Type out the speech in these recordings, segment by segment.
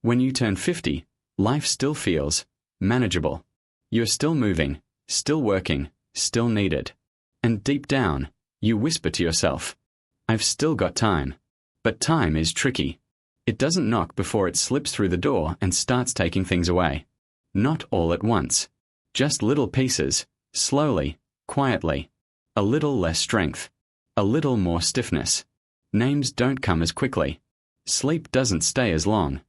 When you turn 50, life still feels manageable. You're still moving, still working, still needed. And deep down, you whisper to yourself, I've still got time. But time is tricky. It doesn't knock before it slips through the door and starts taking things away. Not all at once. Just little pieces, slowly, quietly. A little less strength. A little more stiffness. Names don't come as quickly. Sleep doesn't stay as long.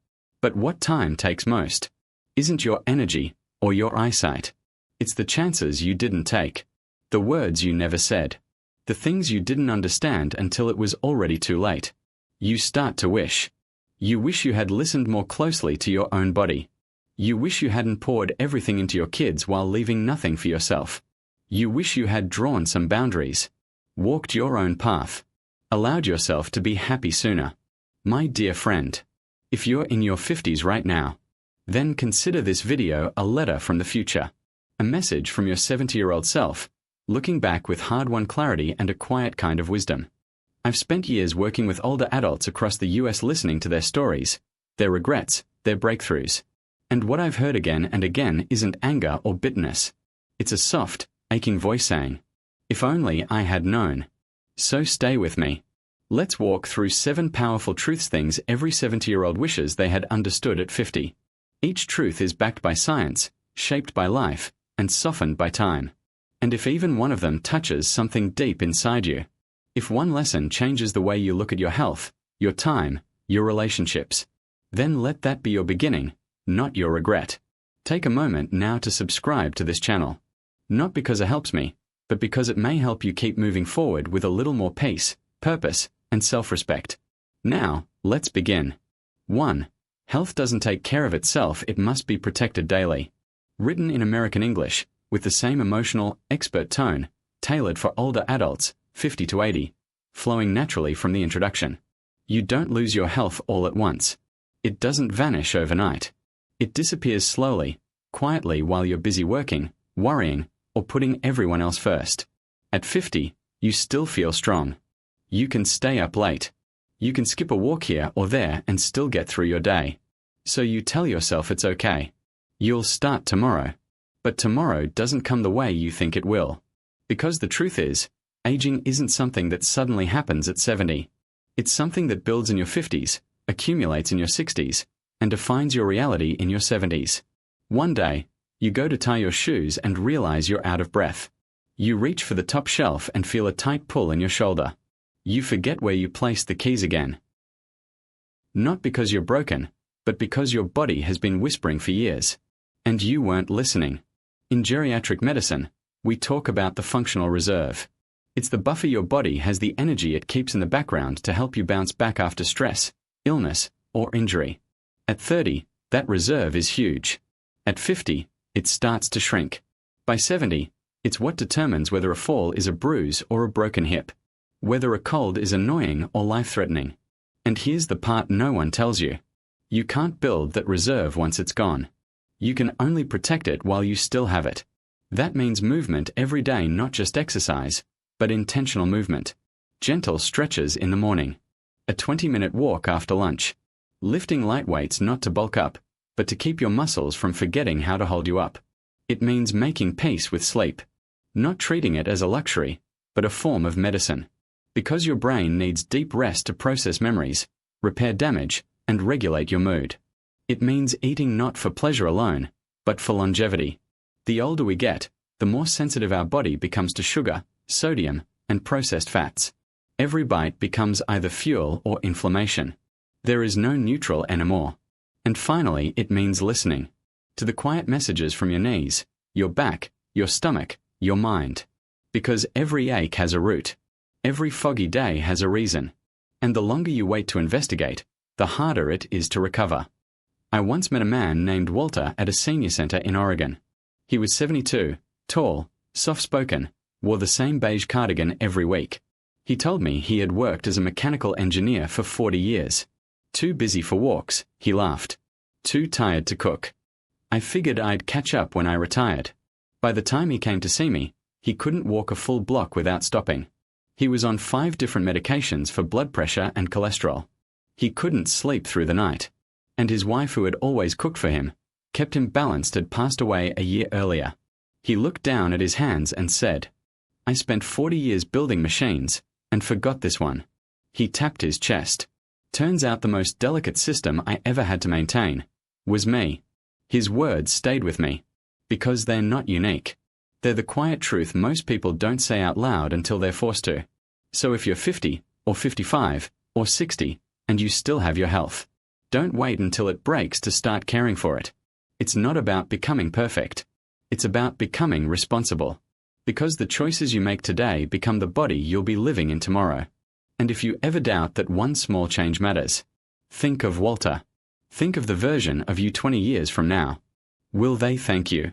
But what time takes most? Isn't your energy or your eyesight. It's the chances you didn't take. The words you never said. The things you didn't understand until it was already too late. You start to wish. You wish you had listened more closely to your own body. You wish you hadn't poured everything into your kids while leaving nothing for yourself. You wish you had drawn some boundaries. Walked your own path. Allowed yourself to be happy sooner. My dear friend, if you're in your 50s right now, then consider this video a letter from the future. A message from your 70-year-old self, looking back with hard-won clarity and a quiet kind of wisdom. I've spent years working with older adults across the US listening to their stories, their regrets, their breakthroughs. And what I've heard again and again isn't anger or bitterness. It's a soft, aching voice saying, if only I had known. So stay with me. Let's walk through 7 powerful truths things every 70-year-old wishes they had understood at 50. Each truth is backed by science, shaped by life, and softened by time. And if even one of them touches something deep inside you, if one lesson changes the way you look at your health, your time, your relationships, then let that be your beginning, not your regret. Take a moment now to subscribe to this channel. Not because it helps me, but because it may help you keep moving forward with a little more peace, purpose, and self-respect. Now, let's begin. 1. Health doesn't take care of itself, it must be protected daily. Written in American English, with the same emotional, expert tone, tailored for older adults, 50 to 80, flowing naturally from the introduction. You don't lose your health all at once. It doesn't vanish overnight. It disappears slowly, quietly while you're busy working, worrying, or putting everyone else first. At 50, you still feel strong. You can stay up late. You can skip a walk here or there and still get through your day. So you tell yourself it's okay. You'll start tomorrow. But tomorrow doesn't come the way you think it will. Because the truth is, aging isn't something that suddenly happens at 70. It's something that builds in your 50s, accumulates in your 60s, and defines your reality in your 70s. One day, you go to tie your shoes and realize you're out of breath. You reach for the top shelf and feel a tight pull in your shoulder. You forget where you placed the keys again. Not because you're broken, but because your body has been whispering for years. And you weren't listening. In geriatric medicine, we talk about the functional reserve. It's the buffer your body has, the energy it keeps in the background to help you bounce back after stress, illness, or injury. At 30, that reserve is huge. At 50, it starts to shrink. By 70, it's what determines whether a fall is a bruise or a broken hip, whether a cold is annoying or life-threatening. And here's the part no one tells you. You can't build that reserve once it's gone. You can only protect it while you still have it. That means movement every day, not just exercise, but intentional movement. Gentle stretches in the morning. A 20-minute walk after lunch. Lifting light weights not to bulk up, but to keep your muscles from forgetting how to hold you up. It means making peace with sleep. Not treating it as a luxury, but a form of medicine. Because your brain needs deep rest to process memories, repair damage, and regulate your mood. It means eating not for pleasure alone, but for longevity. The older we get, the more sensitive our body becomes to sugar, sodium, and processed fats. Every bite becomes either fuel or inflammation. There is no neutral anymore. And finally, it means listening to the quiet messages from your knees, your back, your stomach, your mind. Because every ache has a root. Every foggy day has a reason. And the longer you wait to investigate, the harder it is to recover. I once met a man named Walter at a senior center in Oregon. He was 72, tall, soft-spoken, wore the same beige cardigan every week. He told me he had worked as a mechanical engineer for 40 years. Too busy for walks, he laughed. Too tired to cook. I figured I'd catch up when I retired. By the time he came to see me, he couldn't walk a full block without stopping. He was on 5 different medications for blood pressure and cholesterol. He couldn't sleep through the night. And his wife, who had always cooked for him, kept him balanced, had passed away a year earlier. He looked down at his hands and said, "I spent 40 years building machines, and forgot this one." He tapped his chest. Turns out the most delicate system I ever had to maintain was me. His words stayed with me, because they're not unique. They're the quiet truth most people don't say out loud until they're forced to. So if you're 50, or 55, or 60, and you still have your health, don't wait until it breaks to start caring for it. It's not about becoming perfect. It's about becoming responsible. Because the choices you make today become the body you'll be living in tomorrow. And if you ever doubt that one small change matters, think of Walter. Think of the version of you 20 years from now. Will they thank you?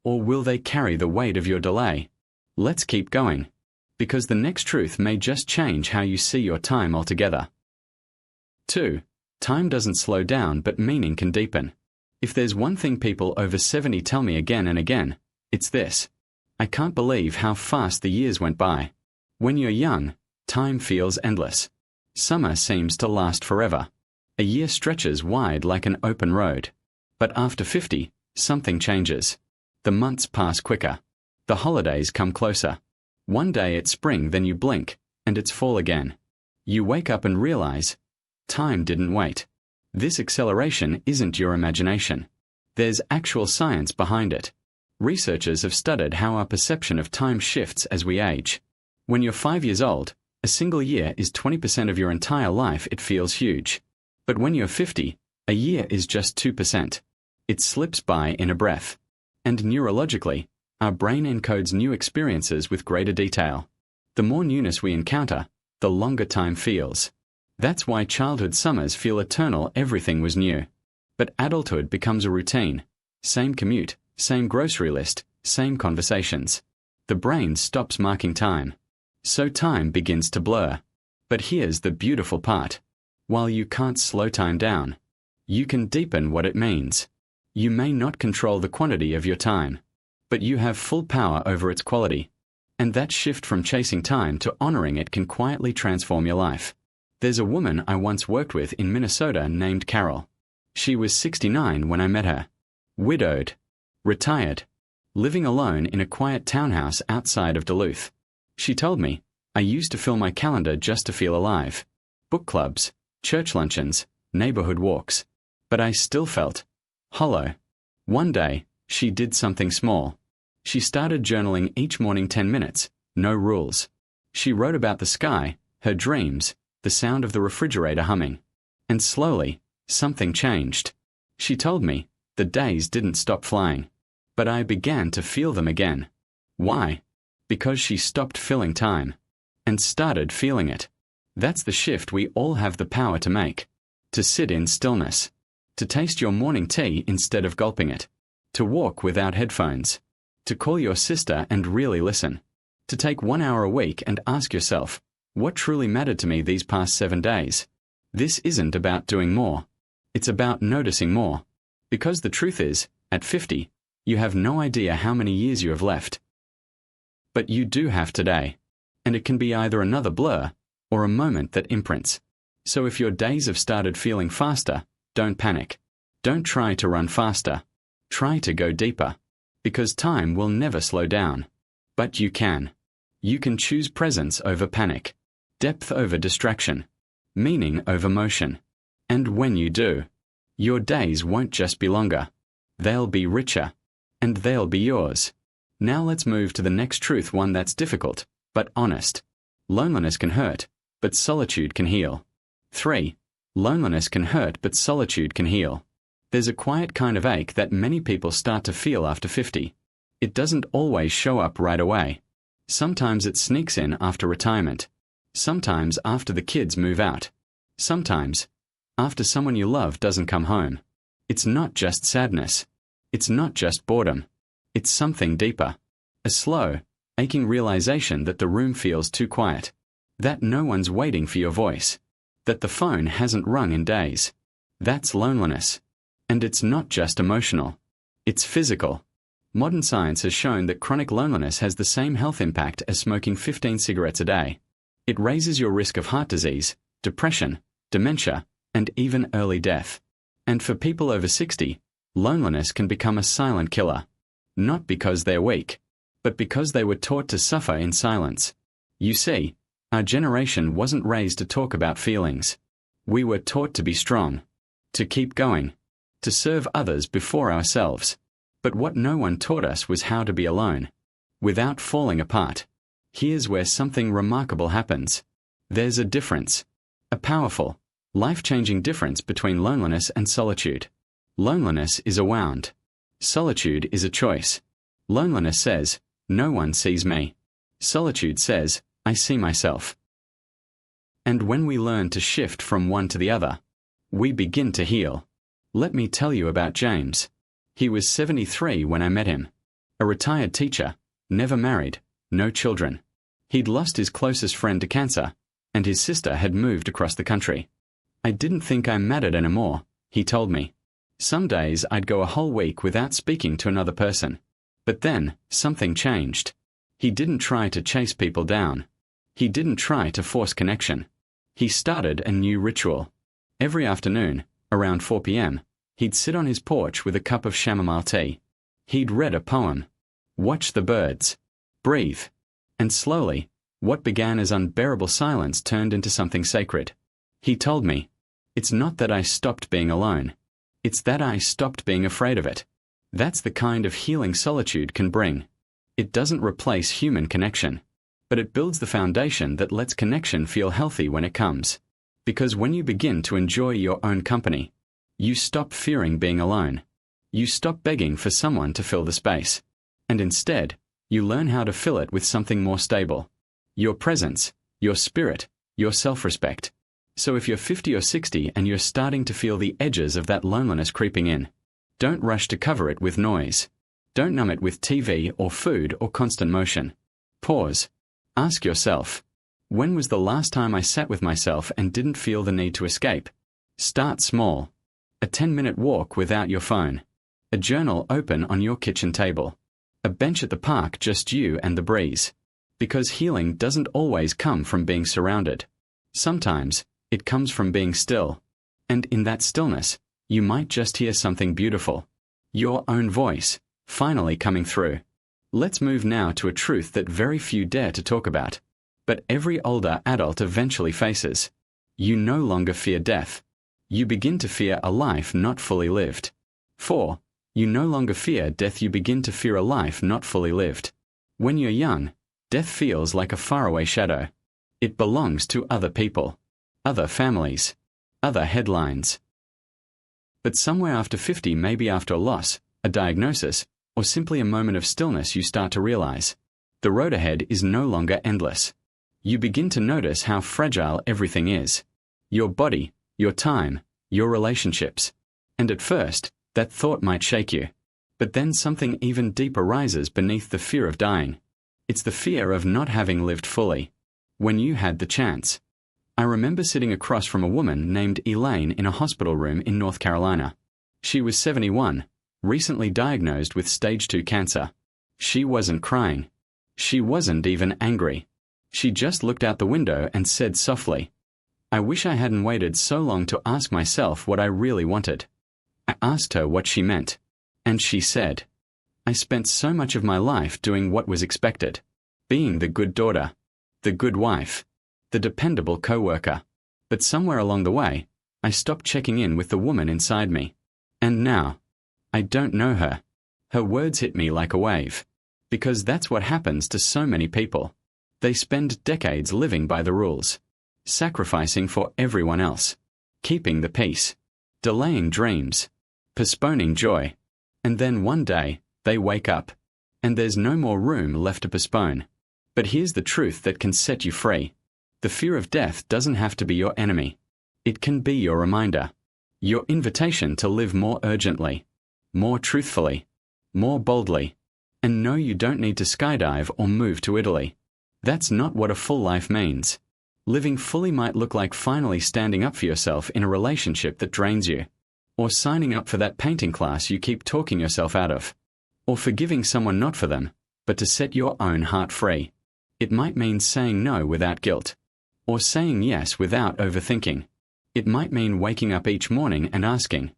Or will they carry the weight of your delay? Let's keep going. Because the next truth may just change how you see your time altogether. 2. Time doesn't slow down, but meaning can deepen. If there's one thing people over 70 tell me again and again, it's this: I can't believe how fast the years went by. When you're young, time feels endless. Summer seems to last forever. A year stretches wide like an open road. But after 50, something changes. The months pass quicker. The holidays come closer. One day it's spring, then you blink, and it's fall again. You wake up and realize, time didn't wait. This acceleration isn't your imagination. There's actual science behind it. Researchers have studied how our perception of time shifts as we age. When you're 5 years old, a single year is 20% of your entire life. It feels huge. But when you're 50, a year is just 2%. It slips by in a breath. And neurologically, our brain encodes new experiences with greater detail. The more newness we encounter, the longer time feels. That's why childhood summers feel eternal. Everything was new. But adulthood becomes a routine. Same commute, same grocery list, same conversations. The brain stops marking time. So time begins to blur. But here's the beautiful part. While you can't slow time down, you can deepen what it means. You may not control the quantity of your time, but you have full power over its quality. And that shift from chasing time to honoring it can quietly transform your life. There's a woman I once worked with in Minnesota named Carol. She was 69 when I met her. Widowed. Retired. Living alone in a quiet townhouse outside of Duluth. She told me, I used to fill my calendar just to feel alive. Book clubs, church luncheons, neighborhood walks. But I still felt hollow. One day, she did something small. She started journaling each morning 10 minutes, no rules. She wrote about the sky, her dreams, the sound of the refrigerator humming. And slowly, something changed. She told me, the days didn't stop flying. But I began to feel them again. Why? Because she stopped filling time. And started feeling it. That's the shift we all have the power to make. To sit in stillness. To taste your morning tea instead of gulping it. To walk without headphones. To call your sister and really listen. To take 1 hour a week and ask yourself, what truly mattered to me these past 7 days? This isn't about doing more. It's about noticing more. Because the truth is, at 50, you have no idea how many years you have left. But you do have today. And it can be either another blur, or a moment that imprints. So if your days have started feeling faster, don't panic. Don't try to run faster. Try to go deeper. Because time will never slow down. But you can. You can choose presence over panic. Depth over distraction. Meaning over motion. And when you do, your days won't just be longer. They'll be richer. And they'll be yours. Now let's move to the next truth, one that's difficult, but honest. Loneliness can hurt, but solitude can heal. 3. Loneliness can hurt, but solitude can heal. There's a quiet kind of ache that many people start to feel after 50. It doesn't always show up right away. Sometimes it sneaks in after retirement. Sometimes after the kids move out. Sometimes after someone you love doesn't come home. It's not just sadness. It's not just boredom. It's something deeper. A slow, aching realization that the room feels too quiet. That no one's waiting for your voice. That the phone hasn't rung in days. That's loneliness. And it's not just emotional. It's physical. Modern science has shown that chronic loneliness has the same health impact as smoking 15 cigarettes a day. It raises your risk of heart disease, depression, dementia, and even early death. And for people over 60, loneliness can become a silent killer. Not because they're weak, but because they were taught to suffer in silence. You see, our generation wasn't raised to talk about feelings. We were taught to be strong, to keep going, to serve others before ourselves. But what no one taught us was how to be alone, without falling apart. Here's where something remarkable happens. There's a difference. A powerful, life-changing difference between loneliness and solitude. Loneliness is a wound. Solitude is a choice. Loneliness says, no one sees me. Solitude says, I see myself. And when we learn to shift from one to the other, we begin to heal. Let me tell you about James. He was 73 when I met him. A retired teacher, never married, no children. He'd lost his closest friend to cancer, and his sister had moved across the country. I didn't think I mattered anymore, he told me. Some days I'd go a whole week without speaking to another person. But then, something changed. He didn't try to chase people down. He didn't try to force connection. He started a new ritual. Every afternoon, around 4 p.m., he'd sit on his porch with a cup of chamomile tea. He'd read a poem, watch the birds, breathe, and slowly, what began as unbearable silence turned into something sacred. He told me, it's not that I stopped being alone. It's that I stopped being afraid of it. That's the kind of healing solitude can bring. It doesn't replace human connection, but it builds the foundation that lets connection feel healthy when it comes. Because when you begin to enjoy your own company, you stop fearing being alone. You stop begging for someone to fill the space. And instead, you learn how to fill it with something more stable. Your presence, your spirit, your self-respect. So if you're 50 or 60 and you're starting to feel the edges of that loneliness creeping in, don't rush to cover it with noise. Don't numb it with TV or food or constant motion. Pause. Ask yourself, when was the last time I sat with myself and didn't feel the need to escape? Start small. A 10-minute walk without your phone. A journal open on your kitchen table. A bench at the park, just you and the breeze. Because healing doesn't always come from being surrounded. Sometimes, it comes from being still. And in that stillness, you might just hear something beautiful. Your own voice, finally coming through. Let's move now to a truth that very few dare to talk about, but every older adult eventually faces. You no longer fear death. You begin to fear a life not fully lived. 4. You no longer fear death, you begin to fear a life not fully lived. When you're young, death feels like a faraway shadow. It belongs to other people, other families, other headlines. But somewhere after 50, maybe after a loss, a diagnosis, or simply a moment of stillness, you start to realize the road ahead is no longer endless. You begin to notice how fragile everything is. Your body, your time, your relationships. And at first, that thought might shake you. But then something even deeper rises beneath the fear of dying. It's the fear of not having lived fully. When you had the chance. I remember sitting across from a woman named Elaine in a hospital room in North Carolina. She was 71, recently diagnosed with stage 2 cancer. She wasn't crying. She wasn't even angry. She just looked out the window and said softly, I wish I hadn't waited so long to ask myself what I really wanted. I asked her what she meant. And she said, I spent so much of my life doing what was expected. Being the good daughter, the good wife, the dependable co-worker. But somewhere along the way, I stopped checking in with the woman inside me. And now, I don't know her. Her words hit me like a wave. Because that's what happens to so many people. They spend decades living by the rules, sacrificing for everyone else, keeping the peace, delaying dreams, postponing joy. And then one day, they wake up, and there's no more room left to postpone. But here's the truth that can set you free. The fear of death doesn't have to be your enemy. It can be your reminder, your invitation to live more urgently, more truthfully, more boldly. And no, you don't need to skydive or move to Italy. That's not what a full life means. Living fully might look like finally standing up for yourself in a relationship that drains you, or signing up for that painting class you keep talking yourself out of, or forgiving someone not for them, but to set your own heart free. It might mean saying no without guilt, or saying yes without overthinking. It might mean waking up each morning and asking,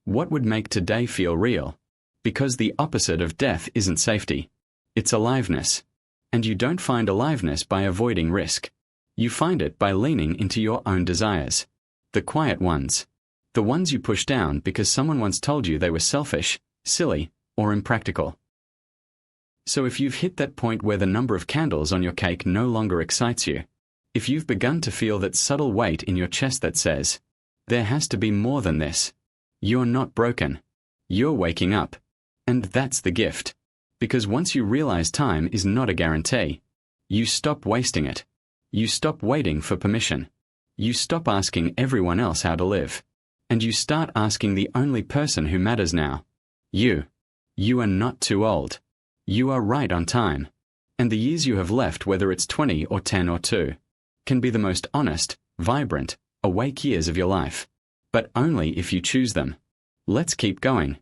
What would make today feel real? Because the opposite of death isn't safety. It's aliveness. And you don't find aliveness by avoiding risk. You find it by leaning into your own desires. The quiet ones. The ones you push down because someone once told you they were selfish, silly, or impractical. So if you've hit that point where the number of candles on your cake no longer excites you, if you've begun to feel that subtle weight in your chest that says, there has to be more than this, you're not broken. You're waking up. And that's the gift. Because once you realize time is not a guarantee, you stop wasting it. You stop waiting for permission. You stop asking everyone else how to live. And you start asking the only person who matters now. You. You are not too old. You are right on time. And the years you have left, whether it's 20 or 10 or 2, can be the most honest, vibrant, awake years of your life. But only if you choose them. Let's keep going.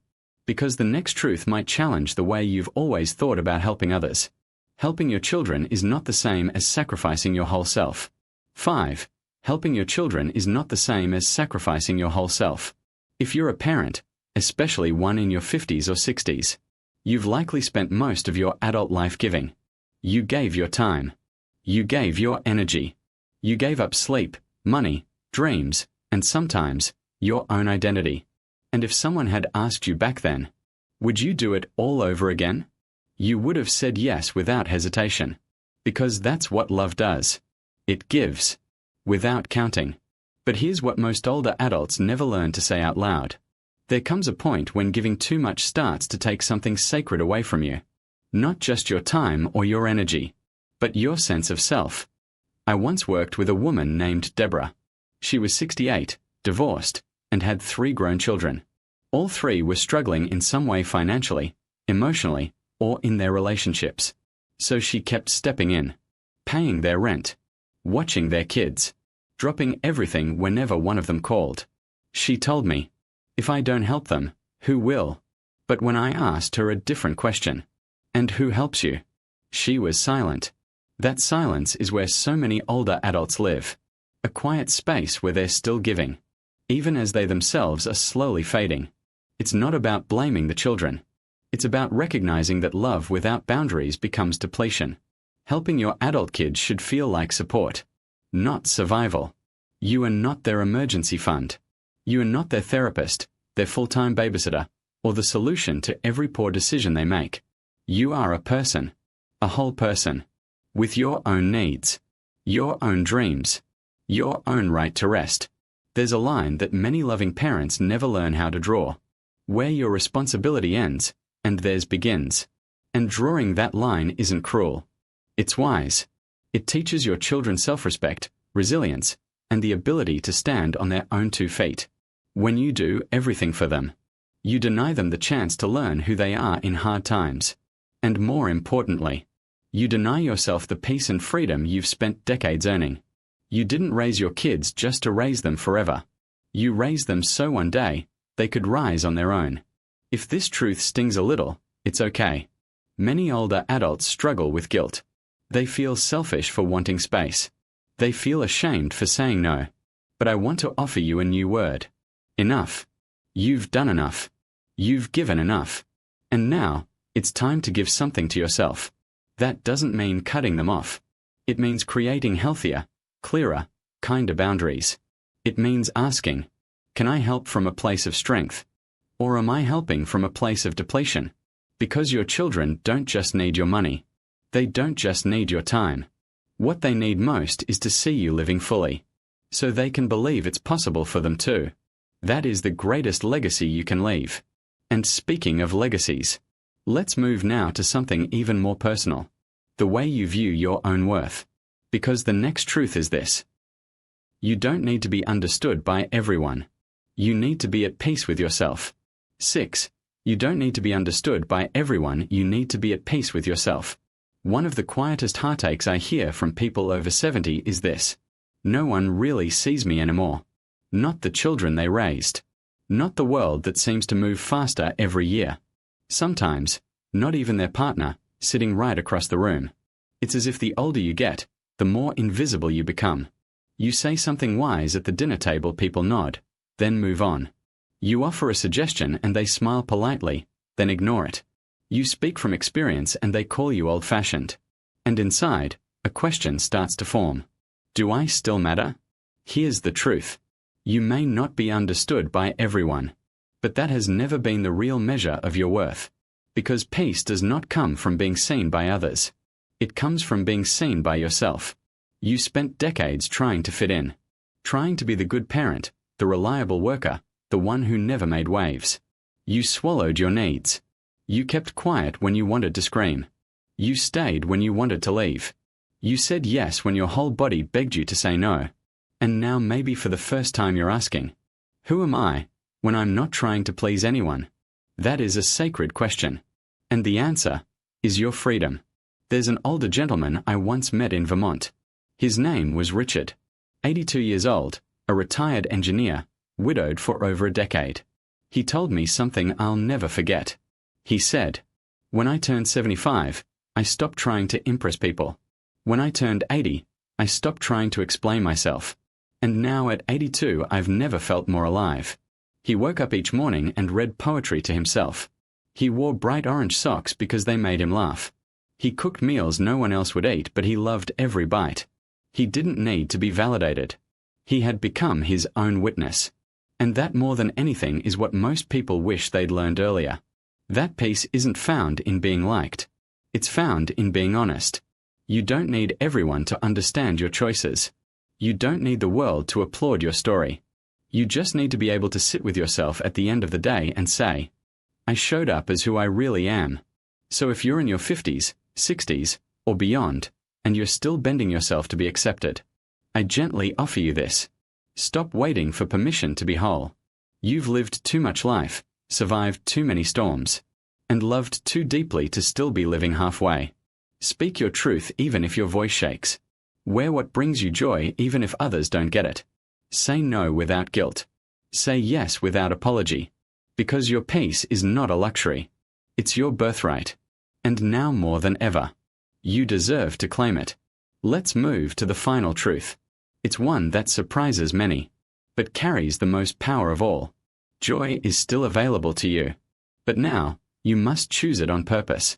Because the next truth might challenge the way you've always thought about helping others. Helping your children is not the same as sacrificing your whole self. 5. Helping your children is not the same as sacrificing your whole self. If you're a parent, especially one in your 50s or 60s, you've likely spent most of your adult life giving. You gave your time. You gave your energy. You gave up sleep, money, dreams, and sometimes, your own identity. And if someone had asked you back then, would you do it all over again? You would have said yes without hesitation. Because that's what love does. It gives. Without counting. But here's what most older adults never learn to say out loud. There comes a point when giving too much starts to take something sacred away from you. Not just your time or your energy, but your sense of self. I once worked with a woman named Deborah. She was 68, divorced, and had 3 grown children. All 3 were struggling in some way financially, emotionally, or in their relationships. So she kept stepping in, paying their rent, watching their kids, dropping everything whenever one of them called. She told me, if I don't help them, who will? But when I asked her a different question, and who helps you? She was silent. That silence is where so many older adults live. A quiet space where they're still giving, even as they themselves are slowly fading. It's not about blaming the children. It's about recognizing that love without boundaries becomes depletion. Helping your adult kids should feel like support, not survival. You are not their emergency fund. You are not their therapist, their full-time babysitter, or the solution to every poor decision they make. You are a person, a whole person, with your own needs, your own dreams, your own right to rest. There's a line that many loving parents never learn how to draw, where your responsibility ends and theirs begins. And drawing that line isn't cruel. It's wise. It teaches your children self-respect, resilience, and the ability to stand on their own 2 feet. When you do everything for them, you deny them the chance to learn who they are in hard times. And more importantly, you deny yourself the peace and freedom you've spent decades earning. You didn't raise your kids just to raise them forever. You raised them so one day, they could rise on their own. If this truth stings a little, it's okay. Many older adults struggle with guilt. They feel selfish for wanting space. They feel ashamed for saying no. But I want to offer you a new word. Enough. You've done enough. You've given enough. And now, it's time to give something to yourself. That doesn't mean cutting them off. It means creating healthier, clearer, kinder boundaries. It means asking, can I help from a place of strength? Or am I helping from a place of depletion? Because your children don't just need your money. They don't just need your time. What they need most is to see you living fully, so they can believe it's possible for them too. That is the greatest legacy you can leave. And speaking of legacies, let's move now to something even more personal. The way you view your own worth. Because the next truth is this. You don't need to be understood by everyone. You need to be at peace with yourself. 6. You don't need to be understood by everyone. You need to be at peace with yourself. One of the quietest heartaches I hear from people over 70 is this. No one really sees me anymore. Not the children they raised. Not the world that seems to move faster every year. Sometimes, not even their partner, sitting right across the room. It's as if the older you get, the more invisible you become. You say something wise at the dinner table, people nod, then move on. You offer a suggestion and they smile politely, then ignore it. You speak from experience and they call you old-fashioned. And inside, a question starts to form. Do I still matter? Here's the truth. You may not be understood by everyone, but that has never been the real measure of your worth. Because peace does not come from being seen by others. It comes from being seen by yourself. You spent decades trying to fit in, trying to be the good parent, the reliable worker, the one who never made waves. You swallowed your needs. You kept quiet when you wanted to scream. You stayed when you wanted to leave. You said yes when your whole body begged you to say no. And now maybe for the first time you're asking, who am I when I'm not trying to please anyone? That is a sacred question. And the answer is your freedom. There's an older gentleman I once met in Vermont. His name was Richard. 82 years old, a retired engineer, widowed for over a decade. He told me something I'll never forget. He said, "When I turned 75, I stopped trying to impress people. When I turned 80, I stopped trying to explain myself. And now at 82, I've never felt more alive." He woke up each morning and read poetry to himself. He wore bright orange socks because they made him laugh. He cooked meals no one else would eat, but he loved every bite. He didn't need to be validated. He had become his own witness. And that more than anything is what most people wish they'd learned earlier. That peace isn't found in being liked. It's found in being honest. You don't need everyone to understand your choices. You don't need the world to applaud your story. You just need to be able to sit with yourself at the end of the day and say, I showed up as who I really am. So if you're in your 50s, 60s, or beyond, and you're still bending yourself to be accepted, I gently offer you this. Stop waiting for permission to be whole. You've lived too much life, survived too many storms, and loved too deeply to still be living halfway. Speak your truth even if your voice shakes. Wear what brings you joy even if others don't get it. Say no without guilt. Say yes without apology. Because your peace is not a luxury. It's your birthright. And now more than ever, you deserve to claim it. Let's move to the final truth. It's one that surprises many, but carries the most power of all. Joy is still available to you. But now, you must choose it on purpose.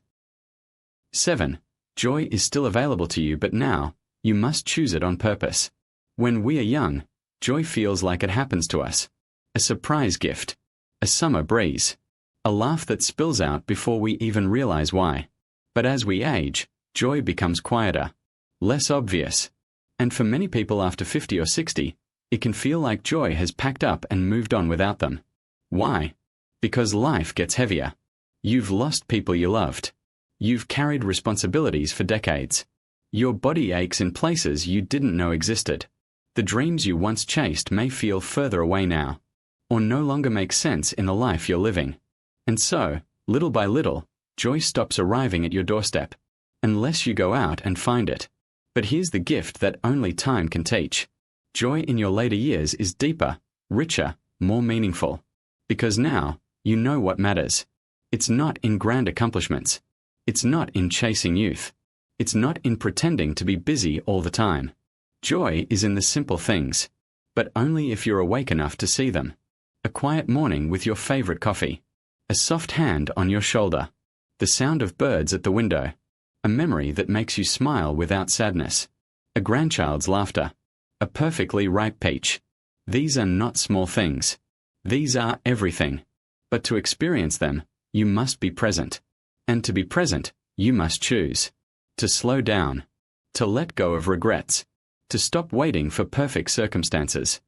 7. Joy is still available to you, but now, you must choose it on purpose. When we are young, joy feels like it happens to us. A surprise gift. A summer breeze. A laugh that spills out before we even realize why. But as we age, joy becomes quieter, less obvious. And for many people after 50 or 60, it can feel like joy has packed up and moved on without them. Why? Because life gets heavier. You've lost people you loved. You've carried responsibilities for decades. Your body aches in places you didn't know existed. The dreams you once chased may feel further away now, or no longer make sense in the life you're living. And so, little by little, joy stops arriving at your doorstep, unless you go out and find it. But here's the gift that only time can teach. Joy in your later years is deeper, richer, more meaningful. Because now, you know what matters. It's not in grand accomplishments. It's not in chasing youth. It's not in pretending to be busy all the time. Joy is in the simple things, but only if you're awake enough to see them. A quiet morning with your favorite coffee. A soft hand on your shoulder. The sound of birds at the window. A memory that makes you smile without sadness. A grandchild's laughter. A perfectly ripe peach. These are not small things. These are everything. But to experience them, you must be present. And to be present, you must choose. To slow down. To let go of regrets. To stop waiting for perfect circumstances.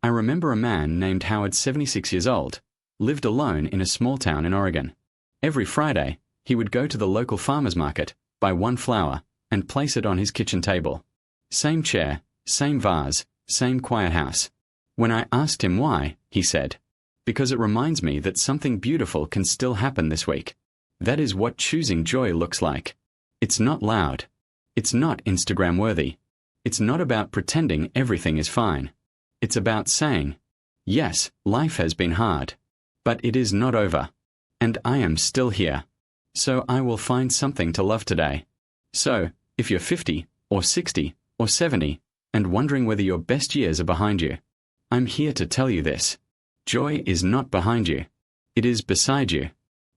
I remember a man named Howard, 76 years old, lived alone in a small town in Oregon. Every Friday, he would go to the local farmer's market, buy one flower, and place it on his kitchen table. Same chair, same vase, same quiet house. When I asked him why, he said, "Because it reminds me that something beautiful can still happen this week." That is what choosing joy looks like. It's not loud. It's not Instagram worthy. It's not about pretending everything is fine. It's about saying, yes, life has been hard, but it is not over. And I am still here. So I will find something to love today. So, if you're 50, or 60, or 70, and wondering whether your best years are behind you, I'm here to tell you this. Joy is not behind you. It is beside you.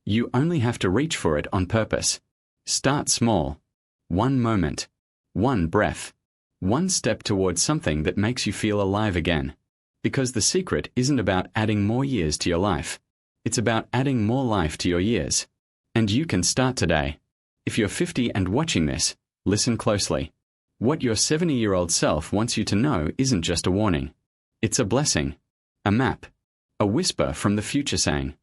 You only have to reach for it on purpose. Start small. One moment. One breath. One step towards something that makes you feel alive again. Because the secret isn't about adding more years to your life. It's about adding more life to your years. And you can start today. If you're 50 and watching this, listen closely. What your 70-year-old self wants you to know isn't just a warning. It's a blessing. A map. A whisper from the future saying,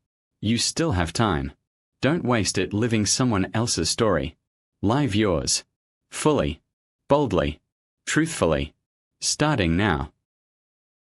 you still have time. Don't waste it living someone else's story. Live yours. Fully. Boldly. Truthfully. Starting now.